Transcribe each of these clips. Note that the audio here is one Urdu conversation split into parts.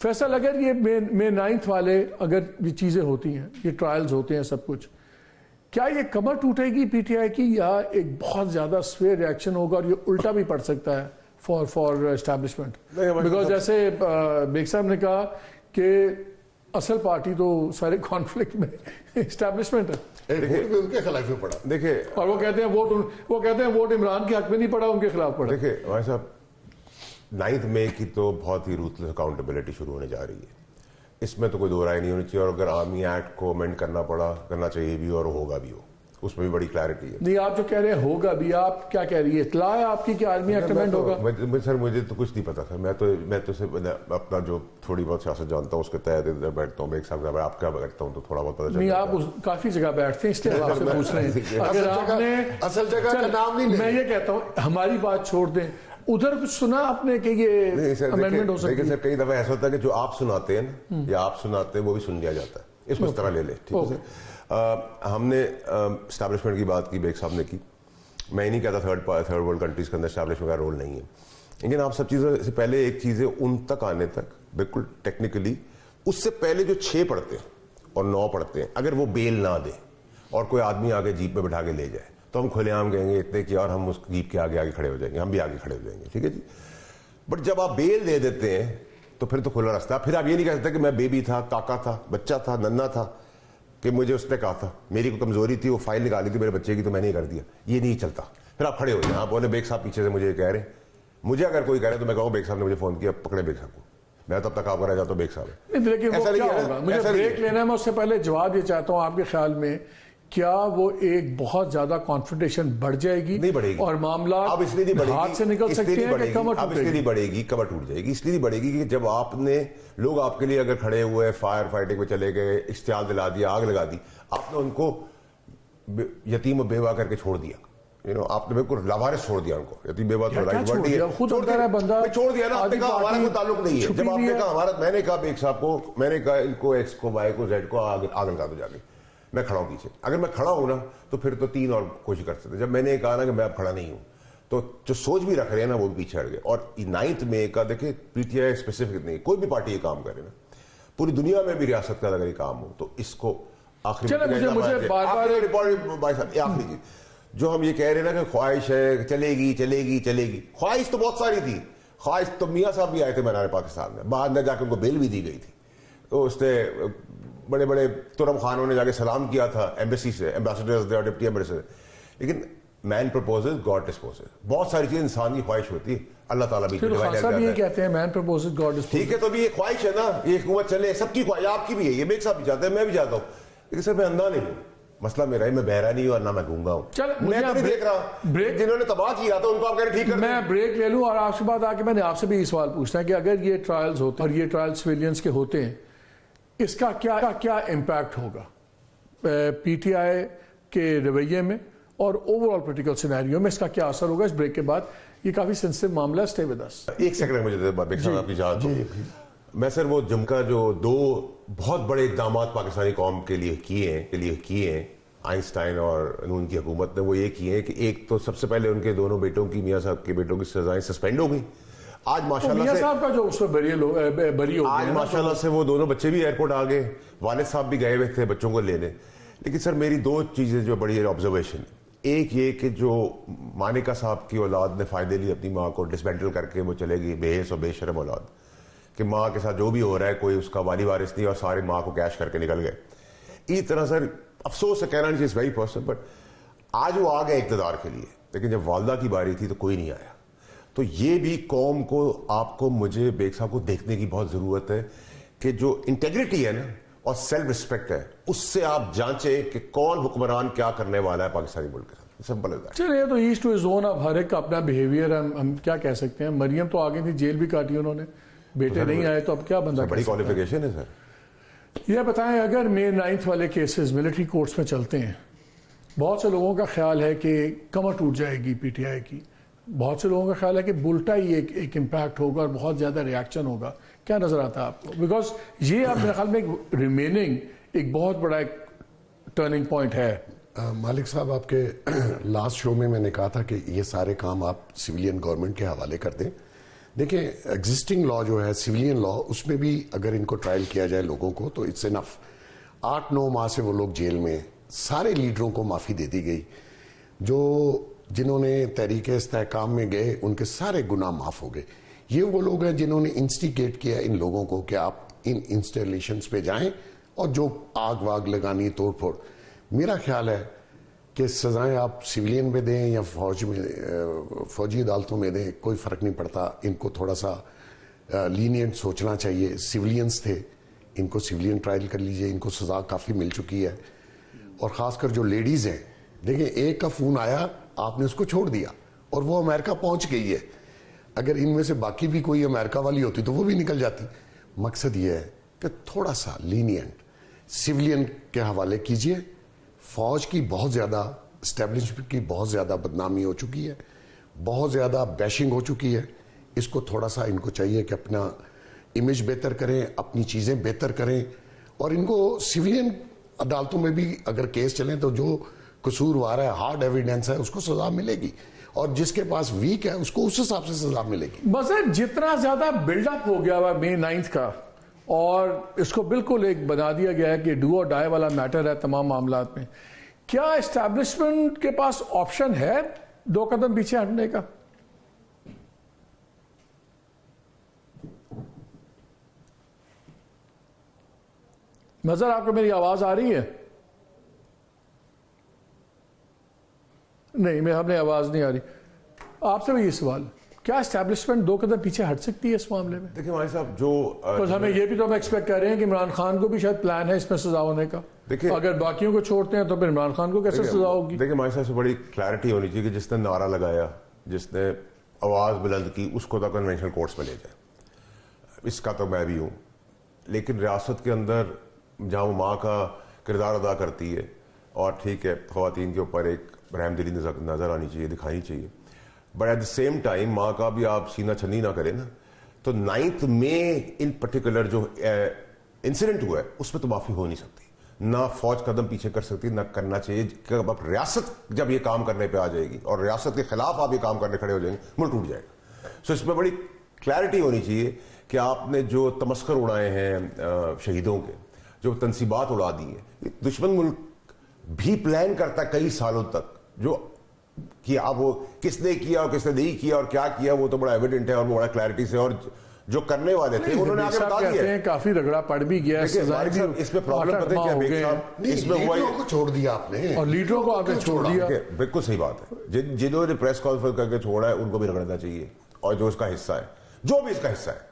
فیصل اگر یہ مے 9 والے اگر یہ چیزیں ہوتی ہیں، یہ ٹرائلز ہوتے ہیں سب کچھ، کیا یہ کمر ٹوٹے گی پی ٹی آئی کی یا ایک بہت زیادہ سویر ریاکشن ہوگا اور یہ الٹا بھی پڑ سکتا ہے فار اسٹیبلشمنٹ؟ بیکاز جیسے بیگ صاحب نے کہا کہ اصل پارٹی تو سارے کانفلکٹ میں اسٹیبلشمنٹ ہے، ان کے خلاف پڑا دیکھیں، اور وہ کہتے ہیں ووٹ عمران کے حق میں نہیں پڑا، ان کے خلاف پڑا۔ دیکھیں بھائی صاحب، 9 مئی کی تو بہت ہی روتھلیس اکاؤنٹیبلٹی شروع ہونے جا رہی ہے، اس میں تو کوئی دو رائے نہیں ہونی چاہیے، اور اگر آرمی ایکٹ کو امینڈ کرنا چاہیے بھی اور ہوگا بھی ہو، اس میں بھی بڑی کلیئرٹی ہے۔ نہیں، آپ جو کہہ رہے ہیں ہوگا بھی، آپ کیا کہہ رہی ہے؟ اطلاع ہے آپ کی کہ آرمی ایکٹ امینڈ ہوگا؟ سر مجھے تو کچھ نہیں پتا سر، میں تو صرف اپنا جو تھوڑی بہت سیاست جانتا ہوں اس کے تحت ادھر بیٹھتا ہوں، ایک صاحب آپ کیا بیٹھتا ہوں تو تھوڑا بہت پتا چلتا ہے۔ نہیں، آپ کافی جگہ بیٹھتے ہیں اس لیے آپ سے پوچھ رہے ہیں۔ اگر آپ نے اصل جگہ کا نام نہیں لیں، میں یہ کہتا ہوں ہماری بات چھوڑ دیں، ادھر کچھ سنا آپ نے کہ یہ امینڈمنٹ ہو سکتی ہے؟ دیکھیں سر، کئی دفعہ ایسا ہوتا ہے کہ جو آپ سناتے ہیں نا یا آپ سناتے ہیں وہ بھی سن لیا جاتا ہے، اس کو اس طرح لے لیں، ٹھیک ہے سر۔ ہم نے اسٹیبلشمنٹ کی بات کی، بیگ صاحب نے کی، میں نہیں کہتا تھرڈ ورلڈ کنٹریز کے اندر اسٹیبلشمنٹ کا رول نہیں ہے، لیکن آپ سب چیزوں سے پہلے ایک چیز ہے، ان تک آنے تک بالکل ٹیکنیکلی اس سے پہلے جو 6 پڑھتے ہیں اور 9 پڑھتے ہیں، اگر وہ بیل نہ دے اور کوئی آدمی آگے جیپ میں بٹھا کے لے جائے تو ہم کھلے عام کہیں گے اتنے کیا، اور ہم اس جیپ کے آگے کھڑے ہو جائیں گے، ہم بھی آگے کھڑے ہو جائیں گے، ٹھیک ہے جی۔ بٹ جب آپ بیل دے دیتے ہیں تو پھر تو کھلا راستہ، پھر آپ یہ نہیں کہہ سکتے کہ میں بیبی تھا، کاکا تھا، بچہ تھا، ننا تھا، کہ مجھے اس نے کہا تھا، میری کوئی کمزوری تھی، وہ فائل نکالی تھی میرے بچے کی تو میں نے کر دیا، یہ نہیں چلتا۔ پھر آپ کھڑے ہو جائیں، آپ بولے بیگ صاحب پیچھے سے مجھے یہ کہہ رہے ہیں، مجھے اگر کوئی کہہ رہے تو میں کہوں بیگ صاحب نے مجھے فون کیا، پکڑے بیگ صاحب کو، میں تب تک آپ کر رہ جاتا ہوں بیگ صاحب۔ لیکن وہ کیا ہوگا؟ مجھے بریک لینا ہے، میں اس سے پہلے جواب یہ چاہتا ہوں، آپ کے خیال میں کیا وہ ایک بہت زیادہ کانفرنٹیشن بڑھ جائے گی؟ نہیں بڑھے گی، اور معاملات اب اس لیے نہیں بڑھے گی، ہاتھ سے نکل سکتے ہیں کہ کمر اب اس لیے نہیں بڑھے گی، کمر ٹوٹ جائے گی، اس لیے نہیں بڑھے گی کہ جب آپ نے لوگ آپ کے لیے اگر کھڑے ہوئے فائر فائٹنگ میں چلے گئے، اشتعال دلا دیا، آگ لگا دی، آپ نے ان کو یتیم و بیوہ کر کے چھوڑ دیا، آپ نے بالکل لاوارث چھوڑ دیا ان کو، یتیم بیوہ تو رائٹ ورڈ نہیں ہے، چھوڑ دیا نا، آپ نے کہا ہمارا کوئی تعلق نہیں ہے، جب آپ نے کہا ہمارا، میں نے کہا بیگ صاحب کو، میں نے کہا ان کو ایکس کو وائی کو زیڈ کو آگ لگا دو جا کے، میں کھڑا ہوں پیچھے، اگر میں کھڑا ہوں نا تو پھر تو 3 اور کوشش کر سکتے، جب میں نے کہا نا کہ میں اب کھڑا نہیں ہوں تو جو سوچ بھی رکھ رہے ہیں نا وہ بھی پیچھے ہٹ گئے۔ اور 9 مئی کا دیکھیں، پی ٹی آئی اسپیسیفک نہیں، کوئی بھی پارٹی یہ کام کرے نا، پوری دنیا میں بھی ریاست کا اگر یہ کام ہو تو اس کو آخری چیز جو ہم یہ کہہ رہے ہیں نا کہ خواہش ہے چلے گی، خواہش تو بہت ساری تھی، خواہش تو میاں صاحب بھی آئے تھے مینار پاکستان میں، بعد میں جا کے ان کو بیل بھی دی گئی تھی، تو اس نے بڑے بڑے ترم خانوں نے جا کے سلام کیا تھا ایمبیسی سے، ایمبیسڈرز اور ڈپٹی ایمبیسڈر، لیکن مین پرپوزز گاڈ ڈسپوزز، بہت ساری چیزیں انسان کی خواہش ہوتی ہے، اللہ تعالیٰ بھی یہ کہتے ہیں مین پرپوزز گاڈ ڈسپوزز، ٹھیک ہے، تو بھی یہ خواہش ہے نا، یہ حکومت چلے، سب کی خواہش، آپ کی بھی ہے، یہ بیگ صاحب بھی چاہتے ہیں، میں بھی چاہتا ہوں، لیکن سر میں اندھا نہیں ہوں، مسئلہ میرا ہے میں بہرا نہیں ہوں اور نہ میں گونگا ہوں، میں تو نہیں دیکھ رہا جنہوں نے تباہ کیا تھا ان کو آپ کہہ رہے ٹھیک کر میں بریک لے لوں اور آپ سے بات آ کے میں نے آپ سے بھی یہ سوال پوچھنا ہے کہ اگر یہ ٹرائلز ہوتے ہیں اور یہ ٹرائل سویلینس کے ہوتے ہیں، اس کا کیا امپیکٹ ہوگا پی ٹی آئی کے رویے میں اور اوور آل پولیٹیکل سینیریو میں، اس کا کیا اثر ہوگا؟ اس بریک کے بعد یہ کافی سینسٹیو معاملہ ہے، اسٹے ود اس۔ ایک سیکنڈ مجھے بیگ صاحب آپ کی اجازت ہو، میں سر وہ جمکا جو 2 بہت بڑے اقدامات پاکستانی قوم کے لیے کیے ہیں آئنسٹائن اور نون کی حکومت نے، وہ یہ کیے ہیں کہ ایک تو سب سے پہلے ان کے دونوں بیٹوں کی، میاں صاحب کے بیٹوں کی سزائیں سسپینڈ ہو گئی، آج ماشاءاللہ سے صاحب کا جو اس میں بری ہو گئے، آج ماشاءاللہ سے وہ دونوں بچے بھی ایئرپورٹ آ گئے، والد صاحب بھی گئے ہوئے تھے بچوں کو لینے، لیکن سر میری 2 چیزیں جو بڑی آبزرویشن، ایک یہ کہ جو مانیکا صاحب کی اولاد نے فائدے لیے اپنی ماں کو ڈسمینٹل کر کے وہ چلے گئی، بے حیث اور بے شرم اولاد، کہ ماں کے ساتھ جو بھی ہو رہا ہے کوئی اس کا والی وارث نہیں، اور سارے ماں کو کیش کر کے نکل گئے۔ اسی طرح سر افسوس ہے کہنا نہیں، ویری پرسنل، بٹ آج وہ آ گئے اقتدار کے لیے، لیکن جب والدہ کی باری تھی تو کوئی نہیں آیا، تو یہ بھی قوم کو، آپ کو، مجھے، بیگ صاحب کو دیکھنے کی بہت ضرورت ہے کہ جو انٹیگریٹی ہے نا اور سیلف رسپیکٹ ہے، اس سے آپ جانچیں کہ کون حکمران کیا کرنے والا ہے پاکستانی ملک کے ساتھ، سمپل ہے۔ چلیے تو ایسٹ ٹو زون، اب ہر ایک کا اپنا بیہیویئر ہے، ہم کیا کہہ سکتے ہیں۔ مریم تو آگے تھی، جیل بھی کاٹی انہوں نے، بیٹے نہیں آئے، تو اب کیا بندہ بڑی کوالیفیکیشن ہے سر۔ یہ بتائیں اگر مے 9 والے کیسز ملٹری کورٹس میں چلتے ہیں، بہت سے لوگوں کا خیال ہے کہ کمر ٹوٹ جائے گی پی ٹی آئی کی، بہت سے لوگوں کا خیال ہے کہ بلٹا ہی ایک امپیکٹ ہوگا اور بہت زیادہ ریاکشن ہوگا، کیا نظر آتا ہے آپ کو؟ بیکاز یہ آپ میرے خیال میں ریمیننگ ایک بہت بڑا ایک ٹرننگ پوائنٹ ہے۔ مالک صاحب، آپ کے لاسٹ شو میں نے کہا تھا کہ یہ سارے کام آپ سویلین گورنمنٹ کے حوالے کر دیں، دیکھیں ایگزسٹنگ لا جو ہے سویلین لا, اس میں بھی اگر ان کو ٹرائل کیا جائے لوگوں کو تو اٹس انف. 8-9 ماہ سے وہ لوگ جیل میں, سارے لیڈروں کو معافی دے دی گئی, جنہوں نے تحریک استحکام میں گئے ان کے سارے گناہ معاف ہو گئے. یہ وہ لوگ ہیں جنہوں نے انسٹیگیٹ کیا ان لوگوں کو کہ آپ ان انسٹالیشنز پہ جائیں اور جو آگ واگ لگانی توڑ پھوڑ. میرا خیال ہے کہ سزائیں آپ سویلین میں دیں یا فوجی عدالتوں میں دیں, کوئی فرق نہیں پڑتا. ان کو تھوڑا سا لینینٹ سوچنا چاہیے. سویلینز تھے, ان کو سویلین ٹرائل کر لیجئے, ان کو سزا کافی مل چکی ہے. اور خاص کر جو لیڈیز ہیں, دیکھیں ایک کا فون آیا, آپ نے اس کو چھوڑ دیا اور وہ امریکہ پہنچ گئی ہے. اگر ان میں سے باقی بھی کوئی امریکہ والی ہوتی تو وہ بھی نکل جاتی. مقصد یہ ہے کہ تھوڑا سا لینینٹ سویلین کے حوالے کیجئے. فوج کی بہت زیادہ اسٹیبلشمنٹ کی بہت زیادہ بدنامی ہو چکی ہے, بہت زیادہ بیشنگ ہو چکی ہے. اس کو تھوڑا سا ان کو چاہیے کہ اپنا امیج بہتر کریں, اپنی چیزیں بہتر کریں, اور ان کو سویلین عدالتوں میں بھی اگر کیس چلیں تو جو قصوروار ہے, ہارڈ ایویڈنس ہے, اس کو سزا ملے گی, اور جس کے پاس ویک ہے اس کو اس حساب سے سزا ملے گی. بس جتنا زیادہ بلڈ اپ ہو گیا ہوا May 9 کا, اور اس کو بالکل ایک بنا دیا گیا ہے کہ ڈو اور ڈائی والا میٹر ہے تمام معاملات میں, کیا اسٹیبلشمنٹ کے پاس آپشن ہے 2 قدم پیچھے ہٹنے کا؟ نظر آپ کو میری آواز آ رہی ہے؟ نہیں, ہم نے آواز نہیں آ رہی. آپ سے بھی یہ سوال, کیا اسٹیبلشمنٹ 2 قدم پیچھے ہٹ سکتی ہے اس معاملے میں؟ دیکھیں بھائی صاحب, جو ہمیں یہ بھی تو ہم ایکسپیکٹ کر رہے ہیں کہ عمران خان کو بھی شاید پلان ہے اس میں سزا ہونے کا. اگر باقیوں کو چھوڑتے ہیں تو پھر عمران خان کو کیسے سزا ہوگی؟ دیکھیں ہمارے ساتھ سے بڑی کلیئرٹی ہونی چاہیے کہ جس نے نعرہ لگایا, جس نے آواز بلند کی, اس کو تو کنونشنل کورٹس میں لے جائے. اس کا تو میں بھی ہوں, لیکن ریاست کے اندر جہاں وہ ماں کا کردار ادا کرتی ہے, اور ٹھیک ہے خواتین کے اوپر ایک رحم دلی نظر آنی چاہیے, دکھانی چاہیے, but at the same time ماں کا بھی آپ سینہ چھنی نہ کریں نا. تو 9 مئی ان پرٹیکولر جو انسیڈنٹ ہوا ہے اس میں تو معافی ہو نہیں سکتی, نہ فوج قدم پیچھے کر سکتی, نہ کرنا چاہیے. کہ اب ریاست جب یہ کام کرنے پہ آ جائے گی اور ریاست کے خلاف آپ یہ کام کرنے کھڑے ہو جائیں گے, ملک ٹوٹ جائے گا. سو اس میں بڑی کلیئرٹی ہونی چاہیے کہ آپ نے جو تمسخر اڑائے ہیں شہیدوں کے, جو تنصیبات اڑا دی ہیں, دشمن ملک بھی پلان کرتا ہے کئی سالوں تک, جو کہ اب وہ کس نے کیا اور کس نے نہیں کیا اور کیا کیا وہ تو بڑا ایویڈنٹ ہے اور وہ بڑا کلیئرٹی سے, اور جو کرنے والے تھے انہوں نے آگے بتا دیا ہے. کافی رگڑا پڑ بھی گیا, اس میں پرابلم پتہ ہے کیا بیگ صاحب, اس میں ہوا لیڈروں کو چھوڑ دیا آپ نے, اور لیڈروں کو آپ نے چھوڑ دیا. بالکل صحیح بات ہے, جنہوں نے پریس کانفرنس کر کے چھوڑا ہے ان کو بھی رگڑنا چاہیے, اور جو اس کا حصہ ہے, جو بھی اس کا حصہ ہے,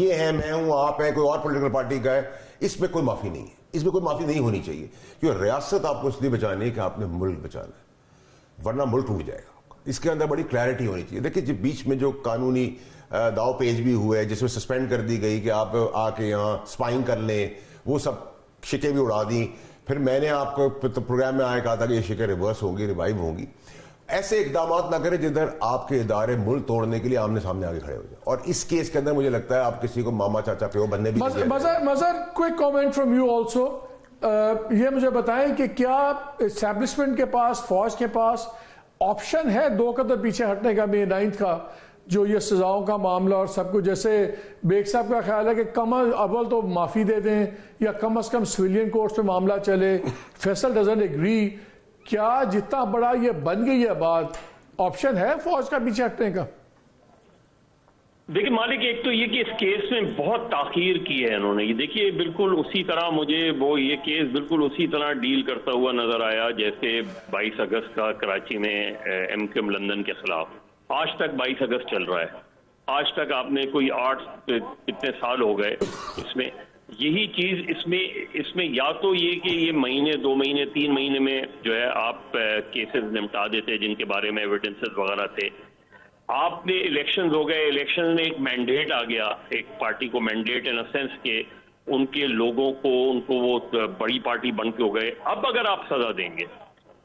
یہ ہے, میں ہوں, آپ ہیں, کوئی اور پولیٹیکل پارٹی کا ہے, اس میں کوئی معافی نہیں ہے, اس میں کوئی معافی نہیں ہونی چاہیے. کیونکہ ریاست آپ کو اس لیے بچانی ہے کہ آپ نے ملک بچانا ہے, ورنہ ملک ٹوٹ جائے گا. اس کے اندر بڑی کلیئرٹی ہونی چاہیے. دیکھیں جب بیچ میں جو قانونی داؤ پیج بھی ہوئے ہے, جس میں سسپینڈ کر دی گئی کہ آپ آ کے یہاں سپائنگ کر لیں, وہ سب شکیں بھی اڑا دیں. پھر میں نے آپ کو پروگرام میں آیا کہا تھا کہ یہ شکیں ریورس ہوں گی, ریوائیو ہوں گی. ایسے اقدامات نہ کریں جدھر آپ کے ادارے ملک توڑنے کے لیے آمنے سامنے آگے کھڑے ہو جائیں. اور اس کیس کے اندر مجھے لگتا ہے آپ کسی کو ماما چاچا پیو بننے بھی. Mazhar, quick comment from you also. یہ مجھے بتائیں کہ کیا اسٹیبلشمنٹ کے پاس, فوج کے پاس آپشن ہے 2 قدم پیچھے ہٹنے کا May 9 کا, جو یہ سزاؤں کا معاملہ اور سب کچھ, جیسے بیگ صاحب کا خیال ہے کہ کم اول تو معافی دے دیں یا کم از کم سویلین کورٹس پہ معاملہ چلے. Faisal doesn't agree. کیا جتنا بڑا یہ بن گئی ہے بات, آپشن ہے فوج کا پیچھے ہٹنے کا؟ دیکھیں مالک, ایک تو یہ کہ اس کیس میں بہت تاخیر کی ہے انہوں نے. یہ دیکھیے بالکل اسی طرح مجھے یہ کیس بالکل اسی طرح ڈیل کرتا ہوا نظر آیا جیسے 22 اگست کا کراچی میں MQM لندن کے خلاف. آج تک 22 اگست چل رہا ہے, آج تک آپ نے کوئی 8 کتنے سال ہو گئے اس میں. یہی چیز اس میں یا تو یہ کہ یہ مہینے 2 مہینے 3 مہینے میں جو ہے آپ کیسز نمٹا دیتے جن کے بارے میں ایویڈنسز وغیرہ تھے. آپ نے الیکشنز ہو گئے, الیکشن میں ایک مینڈیٹ آ گیا, ایک پارٹی کو مینڈیٹ ان سینس کہ ان کے لوگوں کو ان کو وہ بڑی پارٹی بن کے ہو گئے. اب اگر آپ سزا دیں گے,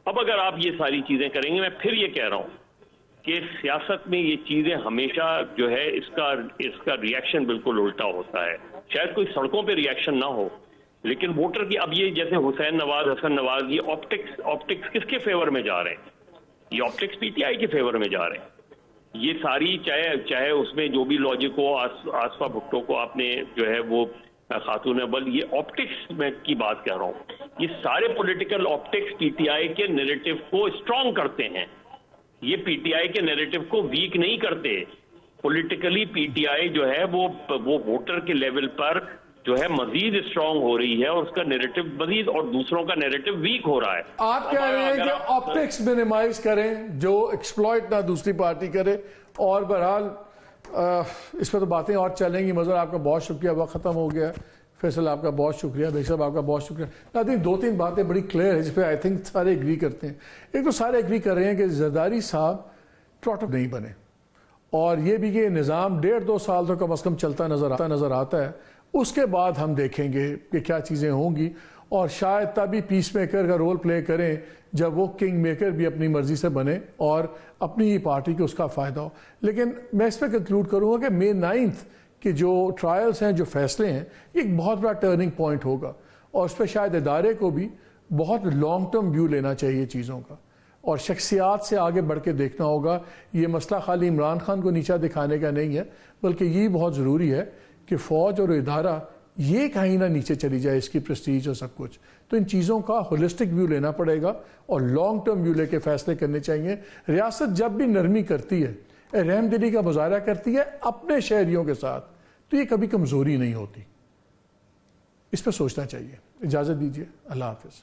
اب اگر آپ یہ ساری چیزیں کریں گے, میں پھر یہ کہہ رہا ہوں کہ سیاست میں یہ چیزیں ہمیشہ جو ہے اس کا ریئیکشن بالکل الٹا ہوتا ہے. شاید کوئی سڑکوں پہ ریئیکشن نہ ہو, لیکن ووٹر کی اب یہ جیسے حسین نواز, حسن نواز, یہ آپٹکس کس کے فیور میں جا رہے ہیں؟ یہ آپٹکس PTI کے فیور میں جا رہے ہیں. یہ ساری چاہے اس میں جو بھی لاجک ہو، آصفہ بھٹو کو آپ نے جو ہے وہ خاتون بل، یہ آپٹکس میں کی بات کہہ رہا ہوں، یہ سارے political optics P T I کے نیریٹو کو اسٹرانگ کرتے ہیں، یہ پی ٹی آئی کے نیریٹو کو ویک نہیں کرتے. پولیٹیکلی پی ٹی آئی جو ہے وہ ووٹر کے لیول پر جو ہے مزید اسٹرانگ ہو رہی ہے، اور اس کا نیریٹو مزید اور دوسروں کا نیریٹو ویک ہو رہا ہے. آپ کہہ رہے ہیں کہ آپٹکس منیمائز کریں، جو ایکسپلائٹ نہ دوسری پارٹی کرے. اور بہرحال اس پہ تو باتیں اور چلیں گی. مظہر آپ کا بہت شکریہ، وقت ختم ہو گیا. فیصل آپ کا بہت شکریہ، بھائی صاحب آپ کا بہت شکریہ. ناظرین، 2-3 باتیں بڑی کلیئر ہیں جس پہ آئی تھنک سارے ایگری کرتے ہیں. ایک تو سارے ایگری کر رہے ہیں کہ زرداری صاحب ٹراٹ نہیں بنے، اور یہ بھی کہ نظام 1.5-2 سال تو کم از کم چلتا نظر آتا ہے. اس کے بعد ہم دیکھیں گے کہ کیا چیزیں ہوں گی، اور شاید تبھی پیس میکر کا رول پلے کریں جب وہ کنگ میکر بھی اپنی مرضی سے بنے اور اپنی ہی پارٹی کو اس کا فائدہ ہو. لیکن میں اس پہ کنکلوڈ کروں گا کہ May 9 کے جو ٹرائلز ہیں، جو فیصلے ہیں، یہ ایک بہت بڑا ٹرننگ پوائنٹ ہوگا، اور اس پہ شاید ادارے کو بھی بہت لانگ ٹرم ویو لینا چاہیے چیزوں کا، اور شخصیات سے آگے بڑھ کے دیکھنا ہوگا. یہ مسئلہ خالی عمران خان کو نیچا دکھانے کا نہیں ہے، بلکہ یہ بہت ضروری ہے کہ فوج اور ادارہ یہ کہیں نہ نیچے چلی جائے، اس کی پریسٹیج اور سب کچھ. تو ان چیزوں کا ہولسٹک ویو لینا پڑے گا اور لانگ ٹرم ویو لے کے فیصلے کرنے چاہیے. ریاست جب بھی نرمی کرتی ہے، رحم دلی کا مظاہرہ کرتی ہے اپنے شہریوں کے ساتھ، تو یہ کبھی کمزوری نہیں ہوتی. اس پہ سوچنا چاہیے. اجازت دیجیے، اللہ حافظ.